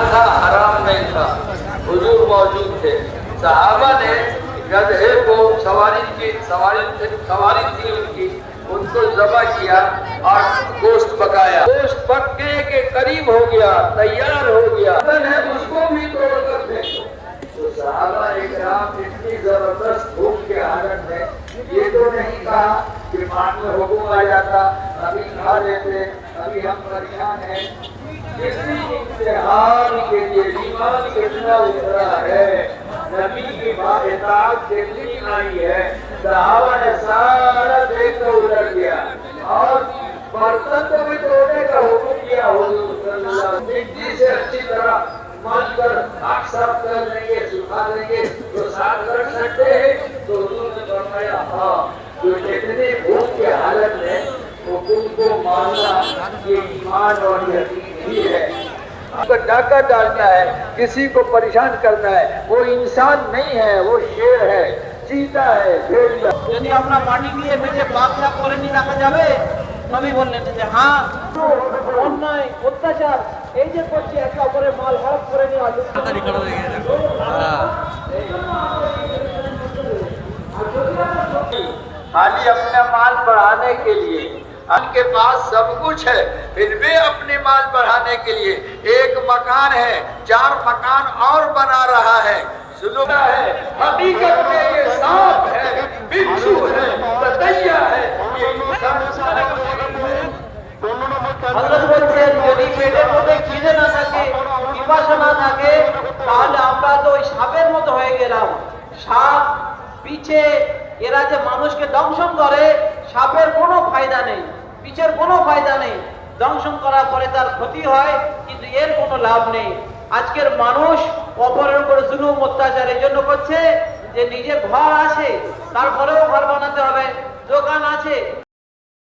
था, हराम नहीं था। हुजूर मौजूद थे। सहाबा ने गधे को सवारी थी उनकी, उनको ज़बह किया और गोश्त पकाया। गोश्त पकने के करीब हो गया, तैयार हो गया, है उसको भी तोड़ कर फेंको। तो सहाबा इकराम इतनी जबरदस्त भूख के हालत में ये तो नहीं कहा कि मान में हुक्म आ जाता, अभी खा लेते, अभी हम परेशान हैं। इसी इम्तिहान के लिए ईमान कितना उतरा है, नबी की बात कितनी आई है। सहाबा ने सारा देख कर उतर गया और बर्तन को भी तोड़ने का हुक्म किया। हुजूर सल्लल्लाहु अलैहि वसल्लम मिट्टी से अच्छी तरह मान कर आग साफ कर लेंगे, सुखा लेंगे तो साफ कर सकते हैं। तो हुजूर ने फरमाया हाँ, जो जितने भूख के हालत में हुक्म को मानना ये ईमान और यकीन ही है। अगर डाका डालना है, किसी को परेशान करना है, वो इंसान नहीं है, वो शेर है, चीता है, भेड़िया। যদি আমরা মাটি দিয়ে বেঁধে বাঁধা করে নিয়ে রাখা যাবে, নবী বললেন যে হ্যাঁ, অন্যায় অত্যাচার এই যে করছে, একে অপরের মাল হড়প করে নেওয়া खाली अपना माल बढ़ाने के लिए, उनके पास सब कुछ है, फिर भी अपने माल बढ़ाने के लिए एक मकान है, 4 मकान और बना रहा है। सुलूका है, हकीकत में ये सांप है, बिच्छू है, ततैया है, ये হযরত বলছেন যদি পেটের মধ্যে খিদে না থাকে, পিপাসা না থাকে, তাহলে আমরা তো ওই সাপের মতো হয়ে গেলাম। সাপ পিছে এরা যে মানুষকে দংশন করে, সাপের কোনো ফায়দা নেই, পিছের কোনো ফায়দা নেই। দংশন করার পরে তার ক্ষতি হয়, কিন্তু এর কোনো লাভ নেই। আজকের মানুষ অপরের উপরে জুলুম অত্যাচার এই জন্য করছে যে নিজে ঘর আছে, তারপরেও ঘর বানাতে হবে, দোকান আছে,